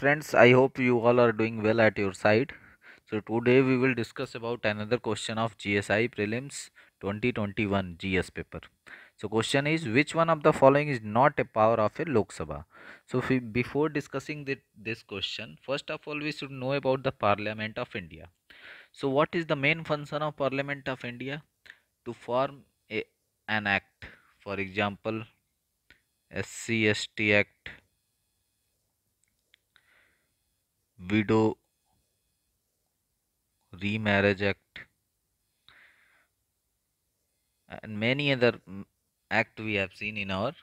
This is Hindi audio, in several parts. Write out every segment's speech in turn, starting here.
friends, I hope you all are doing well at your side. So today we will discuss about another question of GSI Prelims 2021 GS paper. So question is, which one of the following is not a power of a Lok Sabha? So before discussing this question, first of all we should know about the Parliament of India. So what is the main function of Parliament of India? To form an act, for example SC/ST Act, Widow Remarriage Act, and many other act we have seen in our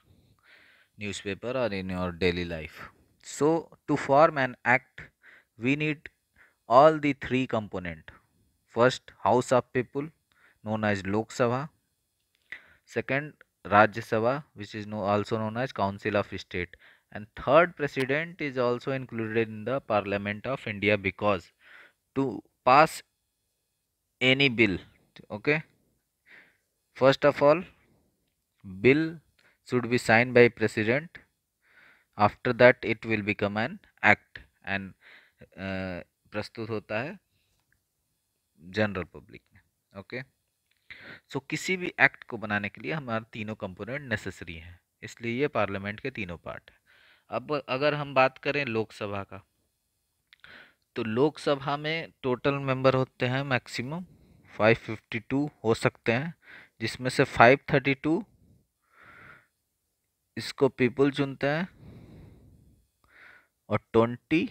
newspaper or in our daily life. So to form an act we need all the three component. First, House of People known as Lok Sabha. Second, Rajya Sabha, which is also known as Council of State. And third, President is also included in the Parliament of India, because to pass any bill, okay, first of all bill should be signed by President. After that it will become an act and प्रस्तुत होता है जनरल पब्लिक में. ओके, सो किसी भी एक्ट को बनाने के लिए हमारे तीनों कंपोनेंट नेसेसरी हैं, इसलिए ये पार्लियामेंट के तीनों पार्ट हैं. अब अगर हम बात करें लोकसभा का, तो लोकसभा में टोटल मेंबर होते हैं मैक्सिमम 552 हो सकते हैं, जिसमें से 532 इसको पीपल चुनते हैं और 20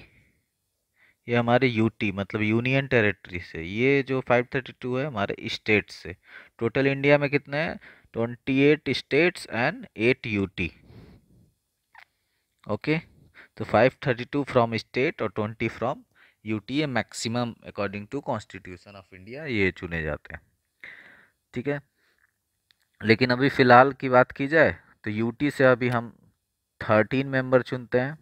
ये हमारे यूटी मतलब यूनियन टेरिटरी से. ये जो 532 है हमारे स्टेट से. टोटल इंडिया में कितने हैं? 28 स्टेट्स एंड 8 यूटी. ओके, तो 532 फ्रॉम स्टेट और 20 फ्रॉम यूटी, ये maximum according to constitution of India ये चुने जाते हैं. ठीक है, लेकिन अभी फ़िलहाल की बात की जाए तो यूटी से अभी हम 13 मेंबर चुनते हैं.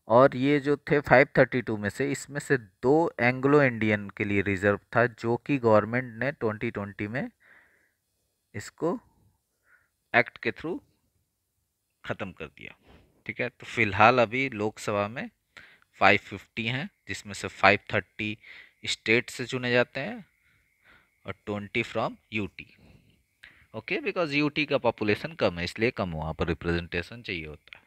और ये जो थे 532 में से, इसमें से 2 एंग्लो इंडियन के लिए रिजर्व था, जो कि गवर्नमेंट ने 2020 में इसको एक्ट के थ्रू ख़त्म कर दिया. ठीक है, तो फिलहाल अभी लोकसभा में 550 हैं, जिसमें से 530 स्टेट से चुने जाते हैं और 20 from UT. Okay, because UT का पॉपुलेशन कम है, इसलिए कम वहाँ पर रिप्रेजेंटेशन चाहिए होता है.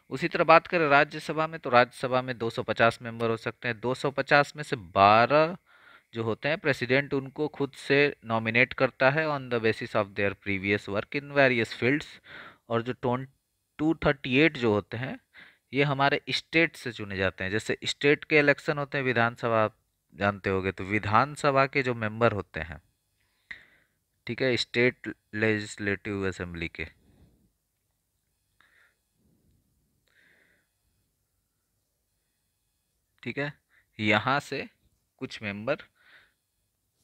उसी तरह बात करें राज्यसभा में, तो राज्यसभा में 250 मेंबर हो सकते हैं. 250 में से 12 जो होते हैं प्रेसिडेंट उनको खुद से नॉमिनेट करता है on the basis of their previous work in various fields. और जो 238 जो होते हैं ये हमारे स्टेट से चुने जाते हैं. जैसे स्टेट के इलेक्शन होते हैं, विधानसभा आप जानते होंगे, तो विधानसभा के जो मेंबर होते हैं, ठीक है, स्टेट लेजिस्लेटिव असेंबली के, ठीक है, यहाँ से कुछ मेंबर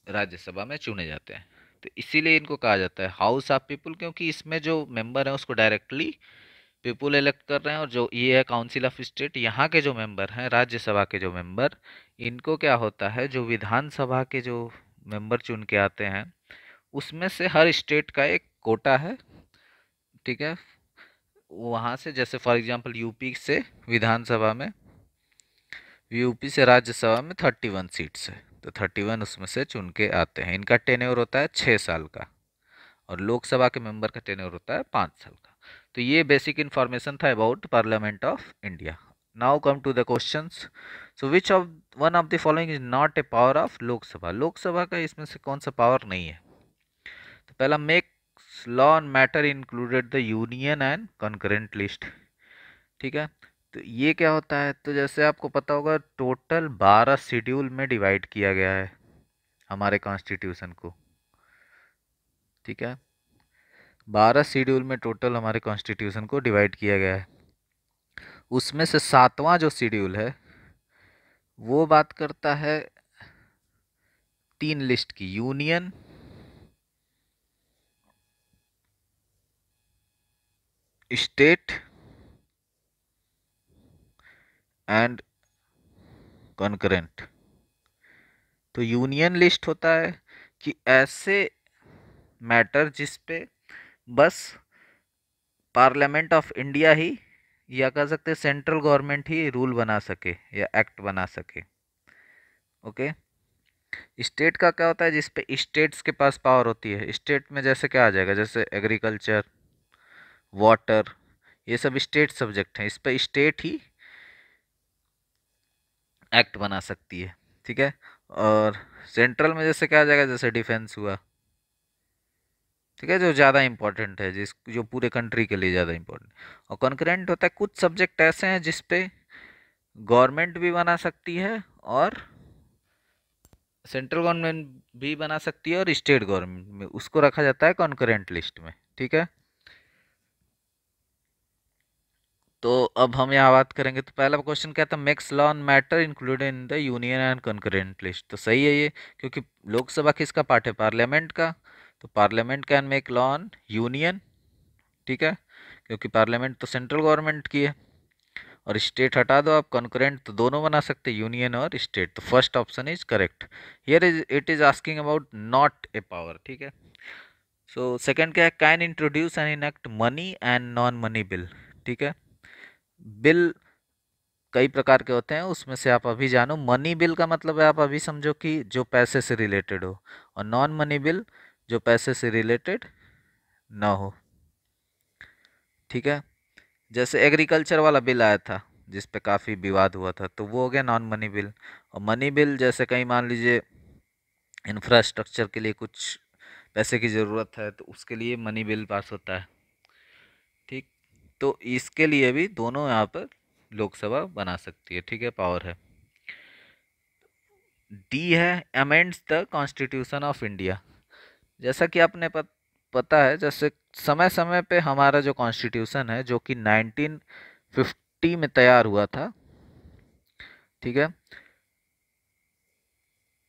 राज्यसभा में चुने जाते हैं. तो इसीलिए इनको कहा जाता है हाउस ऑफ पीपल, क्योंकि इसमें जो मेंबर हैं उसको डायरेक्टली पीपल इलेक्ट कर रहे हैं. और जो ये है काउंसिल ऑफ स्टेट, यहाँ के जो मेंबर हैं राज्यसभा के जो मेंबर, इनको क्या होता है, जो विधानसभा के जो मेंबर चुन के आते हैं उसमें से हर स्टेट का एक कोटा है. ठीक है, वहाँ से जैसे फॉर एग्जांपल यूपी से विधानसभा में, यूपी से राज्यसभा में 31 सीट्स है, तो 31 उसमें से चुन के आते हैं. इनका टेन्योर होता है 6 साल का, और लोकसभा के मेंबर का टेन्योर होता है 5 साल का. तो ये बेसिक इन्फॉर्मेशन था about parliament of India. Now come to the questions. So which of one of the following is not a power of Lok Sabha? Lok Sabha का इसमें से कौन सा पावर नहीं है? तो पहला, make law and matter included the union and concurrent list. ठीक है, तो ये क्या होता है? तो जैसे आपको पता होगा टोटल 12 शेड्यूल में डिवाइड किया गया है हमारे कॉन्स्टिट्यूशन को. ठीक है, 12 शेड्यूल में टोटल हमारे कॉन्स्टिट्यूशन को डिवाइड किया गया है. उसमें से 7वां जो शेड्यूल है वो बात करता है 3 लिस्ट की, यूनियन, स्टेट एंड कॉन्करेंट. तो यूनियन लिस्ट होता है कि ऐसे मैटर जिस पे बस पार्लियामेंट ऑफ इंडिया ही या कह सकते हैं सेंट्रल गवर्नमेंट ही रूल बना सके या एक्ट बना सके। ओके। स्टेट का क्या होता है, जिस पे स्टेट्स के पास पावर होती है। स्टेट में जैसे क्या आ जाएगा, जैसे एग्रीकल्चर, वाटर, ये सब स्टेट सब्जेक्ट हैं, इस पे स्टेट ही एक्ट बना सकती है। ठीक है। और सेंट्रल में जैसे क्या आ जाएगा, जैसे डिफेंस हुआ। ठीक है, जो ज़्यादा इंपॉर्टेंट है, जो पूरे कंट्री के लिए ज़्यादा इंपॉर्टेंट। और कॉन्करेंट होता है, कुछ सब्जेक्ट ऐसे हैं जिस पे गवर्नमेंट भी बना सकती है और सेंट्रल गवर्नमेंट भी बना सकती है और स्टेट गवर्नमेंट में, उसको रखा जाता है कॉन्करेंट लिस्ट में। ठीक है। तो अब हम यहाँ बात करेंगे, तो पहला क्वेश्चन क्या था, makes law on matter included in the union and concurrent list. तो सही है ये, क्योंकि लोकसभा किसका पार्ट है, पार्लियामेंट का। तो parliament can make law on union. ठीक है, क्योंकि पार्लियामेंट तो सेंट्रल गवर्नमेंट की है। और स्टेट हटा दो आप, कॉन्करेंट तो दोनों बना सकते, यूनियन और स्टेट। तो first option is correct. Here is it is asking about not a power. ठीक है। सो सेकंड क्या है, can introduce and enact money and non money bill. ठीक है। बिल कई प्रकार के होते हैं, उसमें से आप अभी जानो। मनी बिल का मतलब है, आप अभी समझो कि जो पैसे से रिलेटेड हो, और नॉन मनी बिल जो पैसे से रिलेटेड ना हो। ठीक है। जैसे एग्रीकल्चर वाला बिल आया था जिस पे काफ़ी विवाद हुआ था, तो वो हो गया नॉन मनी बिल। और मनी बिल जैसे कहीं मान लीजिए इंफ्रास्ट्रक्चर के लिए कुछ पैसे की ज़रूरत है, तो उसके लिए मनी बिल पास होता है। ठीक। तो इसके लिए भी दोनों यहाँ पर लोकसभा बना सकती है। ठीक है, पावर है। डी है, amends the constitution of India. जैसा कि आपने पता है, जैसे समय समय पे हमारा जो कॉन्स्टिट्यूशन है, जो कि 1950 में तैयार हुआ था। ठीक है।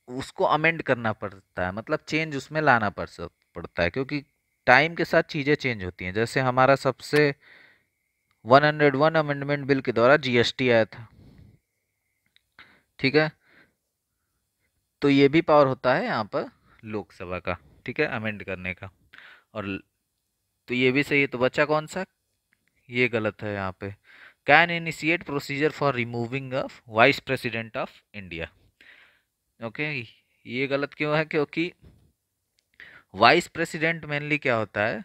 उसको अमेंड करना पड़ता है, मतलब चेंज उसमें लाना पड़ता है, क्योंकि टाइम के साथ चीज़ें चेंज होती हैं। जैसे हमारा सबसे 101 अमेंडमेंट बिल के द्वारा जीएसटी आया था। ठीक है। तो ये भी पावर होता है यहाँ पर लोकसभा का। ठीक है, अमेंड करने का। और तो ये भी सही है, तो बचा कौन सा, ये गलत है यहाँ पे। Can initiate procedure for removing of vice president of India. Okay. ये गलत क्यों है, क्योंकि वाइस प्रेसिडेंट मेनली क्या होता है,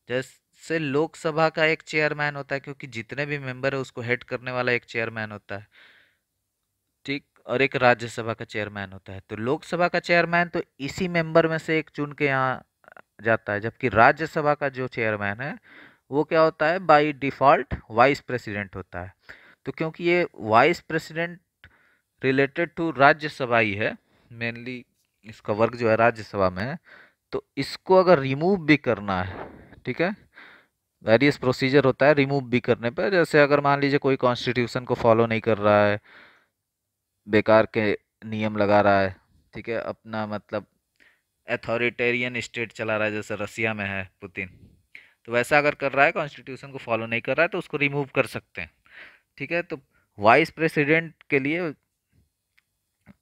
जैसे लोकसभा का एक चेयरमैन होता है, क्योंकि जितने भी मेंबर है उसको हेड करने वाला एक चेयरमैन होता है। ठीक। और एक राज्यसभा का चेयरमैन होता है। तो लोकसभा का चेयरमैन तो इसी मेंबर में से एक चुन के यहाँ जाता है, जबकि राज्यसभा का जो चेयरमैन है वो क्या होता है, बाय डिफॉल्ट वाइस प्रेसिडेंट होता है। तो क्योंकि ये vice president related to Rajya Sabha ही है मेनली, इसका वर्क जो है राज्यसभा में है, तो इसको अगर रिमूव भी करना है, ठीक है, वेरियस प्रोसीजर होता है रिमूव भी करने पर। जैसे अगर मान लीजिए कोई कॉन्स्टिट्यूशन को फॉलो नहीं कर रहा है, बेकार के नियम लगा रहा है, ठीक है, अपना मतलब अथॉरिटेरियन स्टेट चला रहा है, जैसे रसिया में है पुतिन, तो वैसा अगर कर रहा है, कॉन्स्टिट्यूशन को फॉलो नहीं कर रहा है, तो उसको रिमूव कर सकते हैं। ठीक है। तो वाइस प्रेसिडेंट के लिए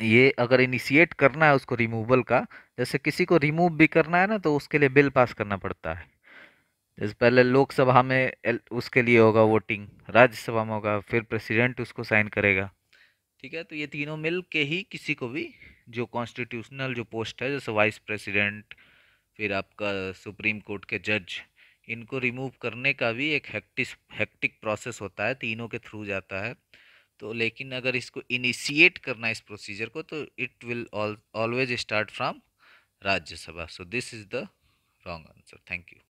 ये अगर इनिशिएट करना है उसको रिमूवल का, जैसे किसी को रिमूव भी करना है ना, तो उसके लिए बिल पास करना पड़ता है। जैसे पहले लोकसभा में उसके लिए होगा वोटिंग, राज्यसभा में होगा, फिर प्रेसिडेंट उसको साइन करेगा। ठीक है। तो ये तीनों मिल के ही किसी को भी जो कॉन्स्टिट्यूशनल जो पोस्ट है, जैसे वाइस प्रेसिडेंट, फिर आपका सुप्रीम कोर्ट के जज, इनको रिमूव करने का भी एक हेक्टिक प्रोसेस होता है, तीनों के थ्रू जाता है। तो लेकिन अगर इसको इनिशिएट करना है इस प्रोसीजर को, तो it will always start from Rajya Sabha. So this is the wrong answer. Thank you.